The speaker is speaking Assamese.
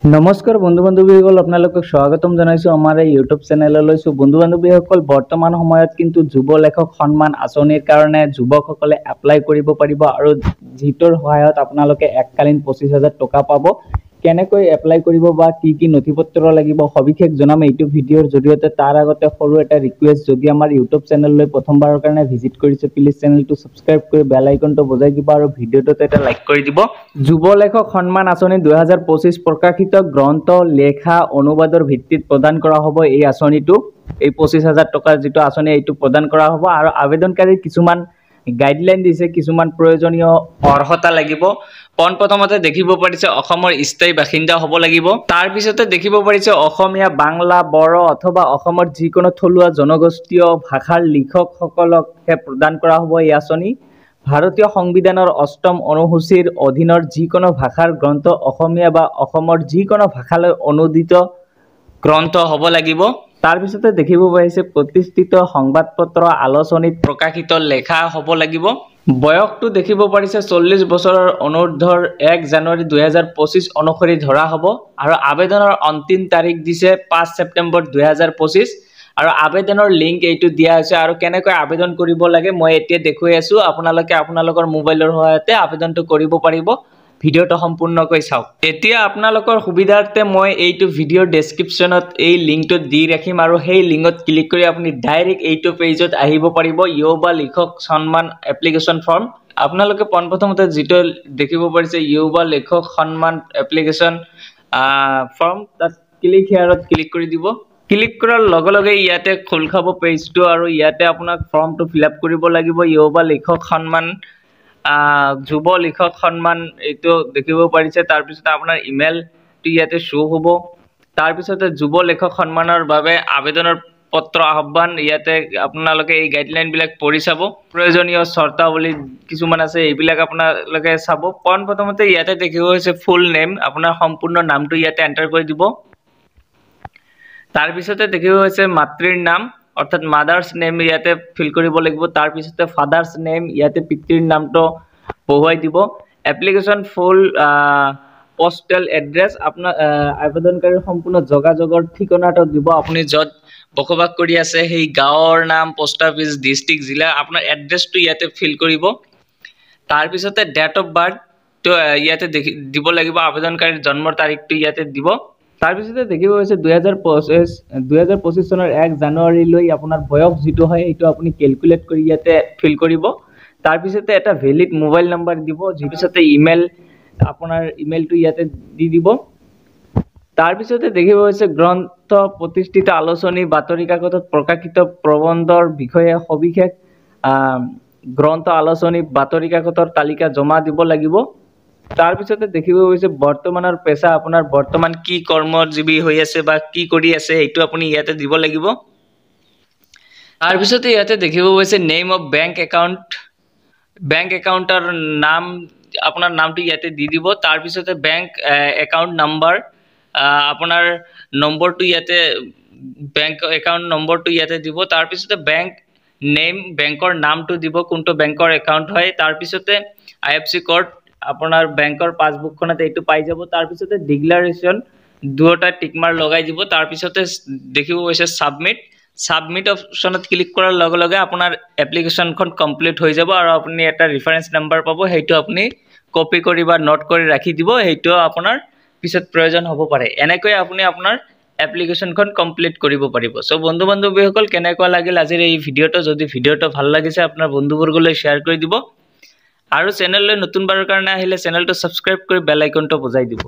নমস্কাৰ বন্ধু বান্ধৱীসকল আপোনালোকক স্বাগতম জনাইছো আমাৰ এই ইউটিউব চেনেললৈ। বন্ধু বান্ধৱীসকল বৰ্তমান সময়ত কিন্তু যুৱ লেখক সন্মান আঁচনিৰ কাৰণে যুৱকসকলে এপ্লাই কৰিব পাৰিব আৰু যিটোৰ সহায়ত আপোনালোকে এককালীন 25,000 টকা পাব। কেনেকৈ এপ্লাই কৰিব বা কি নথিপত্ৰ লাগিব সবিশেষ জনাম এইটো ভিডিঅ'ৰ জৰিয়তে। তাৰ আগতে সৰু এটা ৰিকুৱেষ্ট, যদি আমাৰ ইউটিউব চেনেললৈ প্ৰথমবাৰৰ কাৰণে ভিজিট কৰিছে প্লিজ চেনেলটো সাবস্ক্ৰাইব কৰি বেল আইকনটো বজাই দিব আৰু ভিডিঅ'টোত এটা লাইক কৰি দিব। যুৱ লেখক সন্মান আঁচনি 2025 প্ৰকাশিত গ্ৰন্থ লেখা অনুবাদৰ ভিত্তিত প্ৰদান কৰা হ'ব এই আঁচনিটো। এই 25,000 টকাৰ যিটো আঁচনি এইটো প্ৰদান কৰা হ'ব আৰু আবেদনকাৰীৰ কিছুমান গাইডলাইন দিছে, কিছুমান প্ৰয়োজনীয় অৰ্হতা লাগিব। প্ৰথমতে দেখিব পাৰিছে অসমৰ স্থায়ী বাসিন্দা হ'ব লাগিব। তাৰ পিছতে দেখিব পাৰিছে অসমীয়া, বাংলা, বড়ো অথবা অসমৰ যিকোনো থলুৱা জনগোষ্ঠীয় ভাষাৰ লিখকসকলকহে প্ৰদান কৰা হ'ব এই আঁচনি। ভাৰতীয় সংবিধানৰ 8ম অনুসূচীৰ অধীনৰ যিকোনো ভাষাৰ গ্ৰন্থ অসমীয়া বা অসমৰ যিকোনো ভাষালৈ অনুদিত গ্ৰন্থ হ'ব লাগিব। তাৰ পিছতে দেখিব পাৰিছে প্ৰতিষ্ঠিত সংবাদপত্ৰ আলোচনীত প্ৰকাশিত লেখা হ'ব লাগিব। বয়সটো দেখিব পাৰিছে 40 বছৰৰ অনুৰ্ধৰ 1 জানুৱাৰী 2025 অনুসৰি ধৰা হ'ব আৰু আবেদনৰ অন্তিম তাৰিখ দিছে 5 ছেপ্টেম্বৰ 2025 আৰু আবেদনৰ লিংক এইটো দিয়া হৈছে। আৰু কেনেকৈ আবেদন কৰিব লাগে মই এতিয়া দেখুৱাই আছো, আপোনালোকে আপোনালোকৰ মোবাইলৰ সহায়তে আবেদনটো কৰিব পাৰিব। ভিডিঅ'টো সম্পূৰ্ণকৈ চাওক। এতিয়া আপোনালোকৰ সুবিধাৰ্থে মই এইটো ভিডিঅ'ৰ ডেছক্ৰিপশ্যনত এই লিংকটো দি ৰাখিম আৰু সেই লিংকত ক্লিক কৰি আপুনি ডাইৰেক্ট এইটো পেজত আহিব পাৰিব। যুৱ লেখক সন্মান এপ্লিকেশ্যন ফৰ্ম। আপোনালোকে প্ৰথমতে যিটো দেখিব পাৰিছে যুৱ লেখক সন্মান এপ্লিকেশ্যন ফৰ্ম, তাত ক্লিক হিয়াৰত ক্লিক কৰি দিব। ক্লিক কৰাৰ লগে লগে ইয়াতে খোল খাব পেজটো আৰু ইয়াতে আপোনাক ফৰ্মটো ফিলআপ কৰিব লাগিব। যুৱ লেখক সন্মান যুৱ লেখক সন্মান এইটো দেখিব পাৰিছে। তাৰপিছত আপোনাৰ ইমেইলটো ইয়াতে শ্ব' হ'ব। তাৰপিছতে যুৱ লেখক সন্মানৰ বাবে আবেদনৰ পত্ৰ আহ্বান, ইয়াতে আপোনালোকে এই গাইডলাইনবিলাক পঢ়ি চাব। প্ৰয়োজনীয় চৰ্তাৱলী কিছুমান আছে, এইবিলাক আপোনালোকে চাব। প্ৰথমতে ইয়াতে দেখিব হৈছে ফুল নেম, আপোনাৰ সম্পূৰ্ণ নামটো ইয়াতে এণ্টাৰ কৰি দিব। তাৰপিছতে দেখিব হৈছে মাতৃৰ নাম অৰ্থাৎ মাদাৰ্ছ নেম ইয়াতে ফিল কৰিব লাগিব। তাৰপিছতে ফাদাৰ্ছ নেম, ইয়াতে পিতৃৰ নামটো বহুৱাই দিব। এপ্লিকেশ্যন ফুল পোষ্টেল এড্ৰেছ, আপোনাৰ আবেদনকাৰীৰ সম্পূৰ্ণ যোগাযোগৰ ঠিকনাটো দিব। আপুনি য'ত বসবাস কৰি আছে সেই গাঁৱৰ নাম, পোষ্ট অফিচ, ডিষ্ট্ৰিক্ট, জিলা, আপোনাৰ এড্ৰেছটো ইয়াতে ফিল কৰিব। তাৰপিছতে ডেট অফ বাৰ্থটো ইয়াতে দিব লাগিব, আবেদনকাৰীৰ জন্মৰ তাৰিখটো ইয়াতে দিব। তাৰপিছতে দেখিব হৈছে 2025 চনৰ 1 জানুৱাৰীলৈ আপোনাৰ বয়স যিটো হয় সেইটো আপুনি কেলকুলেট কৰি ইয়াতে ফিল কৰিব। তাৰপিছতে এটা ভেলিড মোবাইল নম্বৰ দিব, যিৰ পিছতে ইমেইল, আপোনাৰ ইমেইলটো ইয়াতে দি দিব। তাৰপিছতে দেখিব হৈছে গ্ৰন্থ, প্ৰতিষ্ঠিত আলোচনী, বাতৰি কাকতত প্ৰকাশিত প্ৰবন্ধৰ বিষয়ে সবিশেষ গ্ৰন্থ, আলোচনী, বাতৰি কাকতৰ তালিকা জমা দিব লাগিব। তাৰপিছতে দেখিব হৈছে বৰ্তমানৰ পেচা, আপোনাৰ বৰ্তমান কি কৰ্মজীৱী হৈ আছে বা কি কৰি আছে সেইটো আপুনি ইয়াতে দিব লাগিব। তাৰপিছতে ইয়াতে দেখিব হৈছে name of bank account, bank একাউণ্টৰ নাম, আপোনাৰ নামটো ইয়াতে দি দিব। তাৰপিছতে বেংক একাউণ্ট নাম্বাৰ, আপোনাৰ নম্বৰটো ইয়াতে বেংক একাউণ্ট নম্বৰটো ইয়াতে দিব। তাৰপিছতে বেংক নেম, বেংকৰ নামটো দিব, কোনটো বেংকৰ একাউণ্ট হয়। তাৰপিছতে IFSC কোড, আপোনাৰ বেংকৰ পাছবুকখনত এইটো পাই যাব। তাৰপিছতে ডিক্লাৰেশ্যন দুটা টিকমাৰ লগাই দিব। তাৰপিছতে দেখিব গৈছে ছাবমিট অপশ্যনত ক্লিক কৰাৰ লগে লগে আপোনাৰ এপ্লিকেশ্যনখন কমপ্লিট হৈ যাব আৰু আপুনি এটা ৰেফাৰেঞ্চ নাম্বাৰ পাব, সেইটো আপুনি কপি কৰি বা নোট কৰি ৰাখি দিব, সেইটো আপোনাৰ পিছত প্ৰয়োজন হ'ব পাৰে। এনেকৈ আপুনি আপোনাৰ এপ্লিকেশ্যনখন কমপ্লিট কৰিব পাৰিব। চ' বন্ধু বান্ধৱীসকল কেনেকুৱা লাগিল আজিৰ এই ভিডিঅ'টো? যদি ভিডিঅ'টো ভাল লাগিছে আপোনাৰ বন্ধুবৰ্গলৈ শ্বেয়াৰ কৰি দিব আৰু চেনেললৈ নতুনবাৰৰ কাৰণে আহিলে চেনেলটো ছাবস্ক্ৰাইব কৰি বেল আইকনটো বজাই দিব।